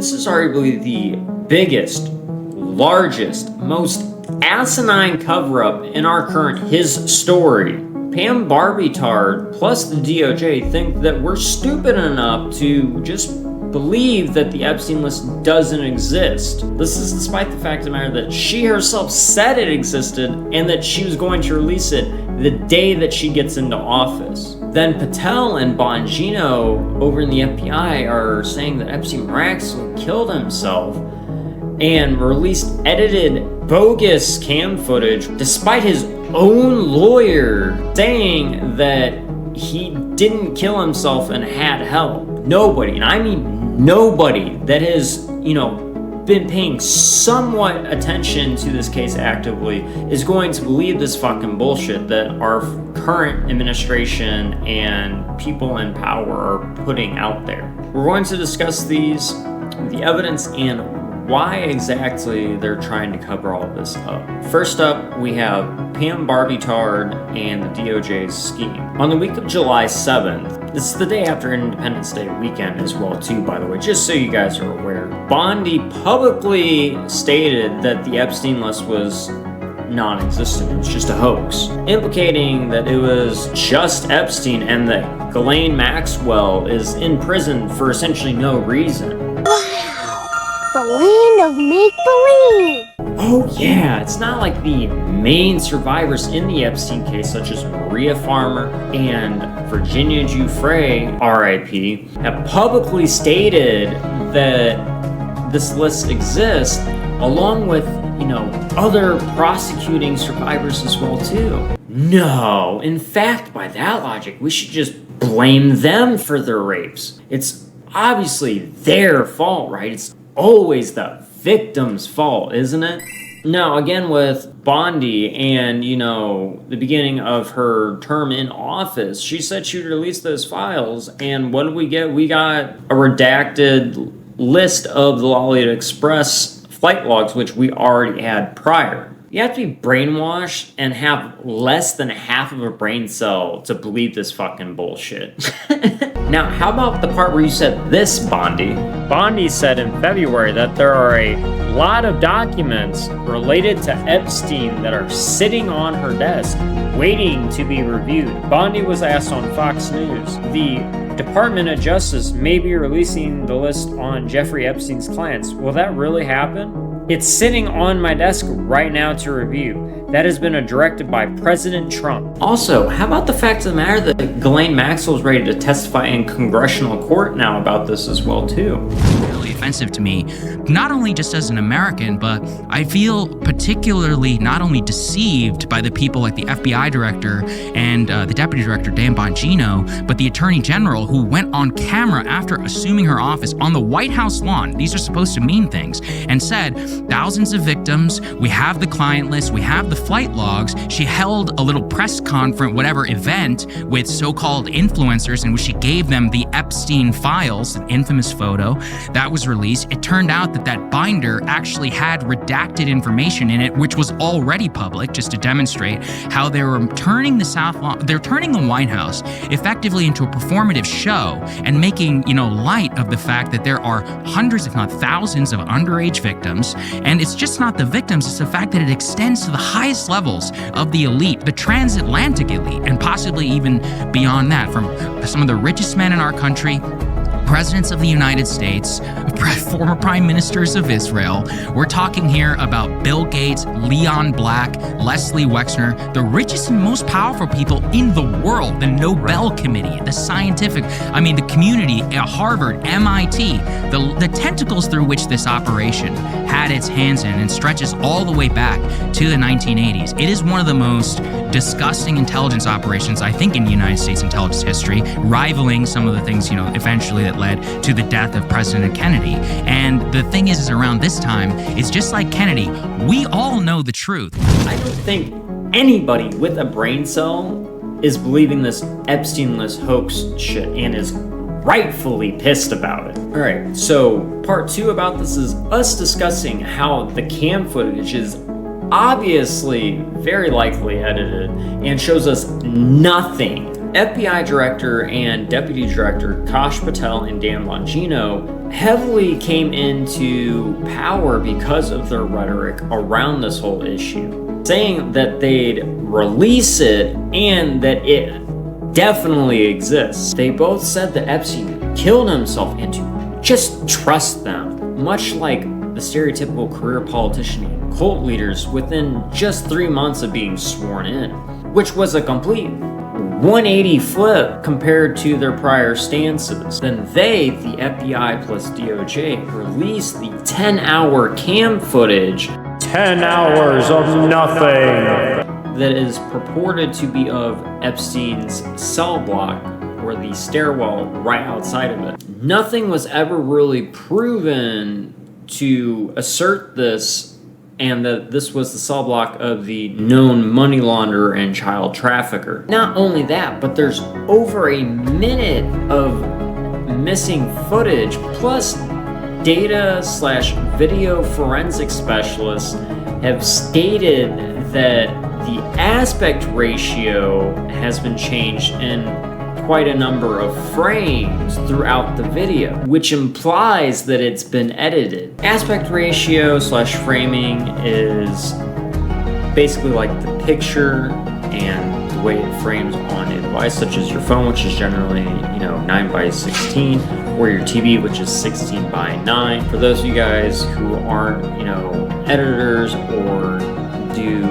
This is arguably the biggest, largest, most asinine cover-up in our current his story. Pam Barbitard plus the DOJ think that we're stupid enough to just believe that the Epstein list doesn't exist. This is despite the fact of the matter that she herself said it existed and that she was going to release it the day that she gets into office. Then Patel and Bongino over in the FBI are saying that Epstein miraculously killed himself and released edited, bogus cam footage despite his own lawyer saying that he didn't kill himself and had help. Nobody, and I mean nobody, that has, been paying somewhat attention to this case actively is going to believe this fucking bullshit that our current administration and people in power are putting out there. We're going to discuss these, the evidence, and why exactly they're trying to cover all this up. First up, we have Pam Barbitard and the DOJ's scheme. On the week of July 7th, this is the day after Independence Day weekend as well too, by the way, just so you guys are aware, Bondi publicly stated that the Epstein list was non-existent, it was just a hoax, implicating that it was just Epstein and that Ghislaine Maxwell is in prison for essentially no reason. The land of make-believe! Oh yeah, it's not like the main survivors in the Epstein case, such as Maria Farmer and Virginia Giuffre, RIP, have publicly stated that this list exists, along with, other prosecuting survivors as well too. No, in fact, by that logic, we should just blame them for their rapes. It's obviously their fault, right? It's always the victim's fault, isn't it? Now, again, with Bondi and, the beginning of her term in office, she said she would release those files, and what did we get? We got a redacted list of the Lolita Express flight logs, which we already had prior. You have to be brainwashed and have less than half of a brain cell to believe this fucking bullshit. Now, how about the part where you said this, Bondi? Bondi said in February that there are a lot of documents related to Epstein that are sitting on her desk, waiting to be reviewed. Bondi was asked on Fox News, the Department of Justice may be releasing the list on Jeffrey Epstein's clients. Will that really happen? It's sitting on my desk right now to review. That has been a directive by President Trump. Also, how about the fact of the matter that Ghislaine Maxwell is ready to testify in congressional court now about this as well too? Really offensive to me, not only just as an American, but I feel particularly not only deceived by the people like the FBI director and the deputy director, Dan Bongino, but the attorney general who went on camera after assuming her office on the White House lawn. These are supposed to mean things, and said thousands of victims, we have the client list, we have the flight logs. She held a little press conference, whatever event, with so-called influencers in which she gave them the Epstein files, an infamous photo that was released. It turned out that that binder actually had redacted information in it, which was already public, just to demonstrate how they were turning they're turning the White House effectively into a performative show and making, light of the fact that there are hundreds, if not thousands, of underage victims. And it's just not the victims, it's the fact that it extends to the highest levels of the elite, the transatlantic elite, and possibly even beyond that, from some of the richest men in our country, presidents of the United States, former prime ministers of Israel. We're talking here about Bill Gates, Leon Black, Leslie Wexner, the richest and most powerful people in the world, the Nobel Committee, the scientific, the community at Harvard, MIT, the tentacles through which this operation had its hands in and stretches all the way back to the 1980s. It is one of the most disgusting intelligence operations, I think, in United States intelligence history, rivaling some of the things, eventually that led to the death of President Kennedy. And the thing is around this time, it's just like Kennedy, we all know the truth. I don't think anybody with a brain cell is believing this Epstein list hoax shit and is rightfully pissed about it. Alright, so part 2 about this is us discussing how the cam footage is obviously very likely edited and shows us nothing FBI Director and Deputy Director Kash Patel and Dan Bongino heavily came into power because of their rhetoric around this whole issue, saying that they'd release it and that it definitely exists. They both said that Epstein killed himself and to just trust them, much like the stereotypical career politician and cult leaders within just 3 months of being sworn in, which was a complete 180 flip compared to their prior stances. Then they, the FBI plus DOJ, released the 10-hour cam footage, 10 hours of nothing, that is purported to be of Epstein's cell block or the stairwell right outside of it. Nothing was ever really proven to assert this, and that this was the cell block of the known money launderer and child trafficker. Not only that, but there's over a minute of missing footage, plus data/video forensic specialists have stated that the aspect ratio has been changed in quite a number of frames throughout the video, which implies that it's been edited. Aspect ratio/framing is basically like the picture and the way it frames on a device such as your phone, which is generally 9:16, or your TV, which is 16:9. For those of you guys who aren't editors or do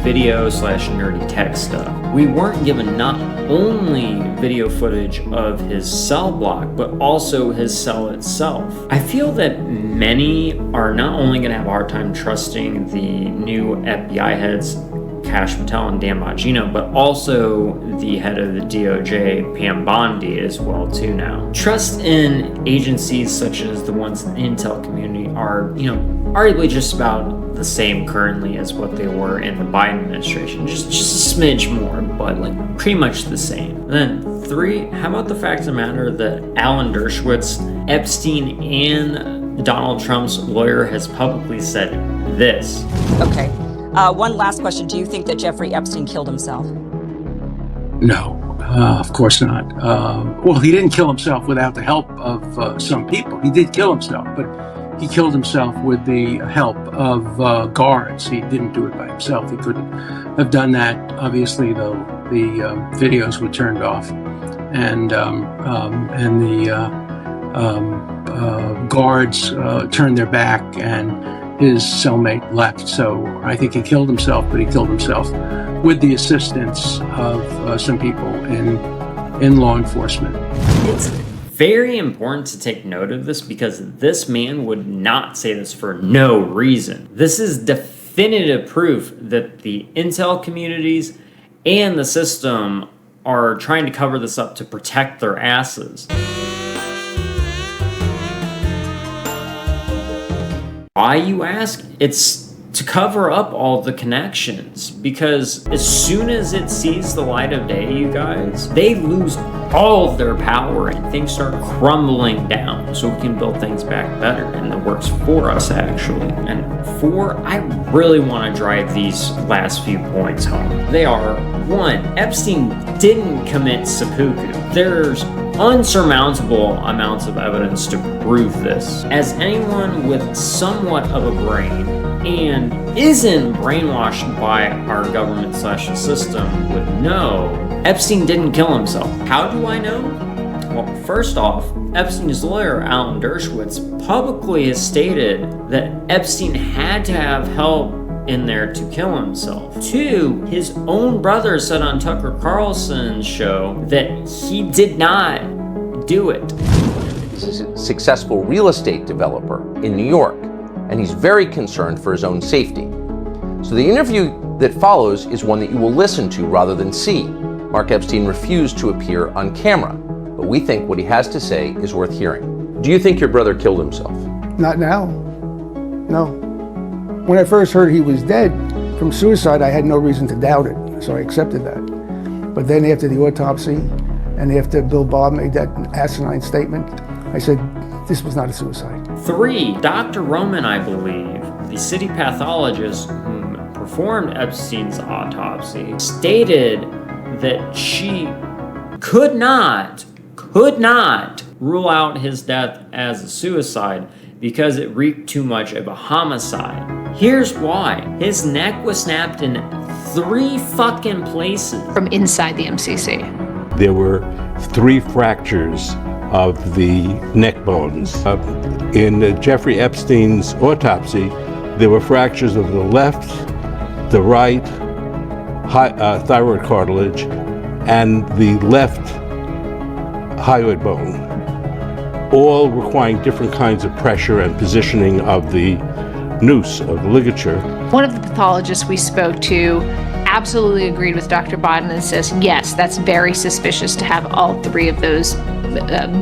video/nerdy tech stuff, we weren't given not only video footage of his cell block, but also his cell itself. I feel that many are not only going to have a hard time trusting the new FBI heads, Kash Patel and Dan Bongino, but also the head of the DOJ, Pam Bondi, as well too now. Trust in agencies such as the ones in the intel community are, arguably just about the same currently as what they were in the Biden administration. Just a smidge more, but pretty much the same. Then 3, how about the fact of the matter that Alan Dershowitz, Epstein and Donald Trump's lawyer, has publicly said this. Okay. One last question. Do you think that Jeffrey Epstein killed himself? No, of course not. Well, he didn't kill himself without the help of some people. He did kill himself, but he killed himself with the help of guards. He didn't do it by himself. He couldn't have done that. Obviously, though, the videos were turned off, and the guards turned their back, and his cellmate left. So I think he killed himself, but he killed himself with the assistance of some people in law enforcement. It's very important to take note of this because this man would not say this for no reason. This is definitive proof that the intel communities and the system are trying to cover this up to protect their asses. Why, you ask? It's to cover up all the connections, because as soon as it sees the light of day, you guys, they lose all of their power and things start crumbling down so we can build things back better, and it works for us actually. And 4, I really want to drive these last few points home. They are: 1, Epstein didn't commit seppuku. There's unsurmountable amounts of evidence to prove this. As anyone with somewhat of a brain and isn't brainwashed by our government/system would know, Epstein didn't kill himself. How do I know? Well, first off, Epstein's lawyer, Alan Dershowitz, publicly has stated that Epstein had to have help in there to kill himself. 2, his own brother said on Tucker Carlson's show that he did not do it. He's a successful real estate developer in New York, and he's very concerned for his own safety. So the interview that follows is one that you will listen to rather than see. Mark Epstein refused to appear on camera, but we think what he has to say is worth hearing. Do you think your brother killed himself? Not now. No. When I first heard he was dead from suicide, I had no reason to doubt it, so I accepted that. But then after the autopsy, and after Bill Bob made that asinine statement, I said, this was not a suicide. 3, Dr. Roman, I believe, the city pathologist who performed Epstein's autopsy, stated that she could not rule out his death as a suicide because it reeked too much of a homicide. Here's why. His neck was snapped in 3 fucking places. From inside the MCC. There were 3 fractures of the neck bones. In Jeffrey Epstein's autopsy, there were fractures of the left, the right, thyroid cartilage, and the left hyoid bone, all requiring different kinds of pressure and positioning of the noose, of the ligature. One of the pathologists we spoke to absolutely agreed with Dr. Bodden and says, yes, that's very suspicious to have all 3 of those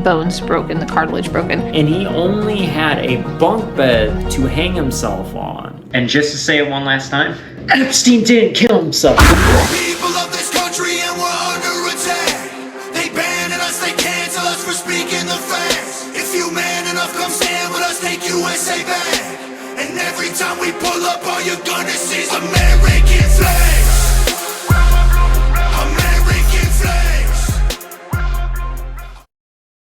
bones broken, the cartilage broken. And he only had a bunk bed to hang himself on. And just to say it one last time, Epstein didn't kill himself. People of this country and we're under attack. They banning us, they cancel us for speaking the facts. If you man enough, come stand with us, take USA back. And every time we pull up, all you're gonna see is American flag.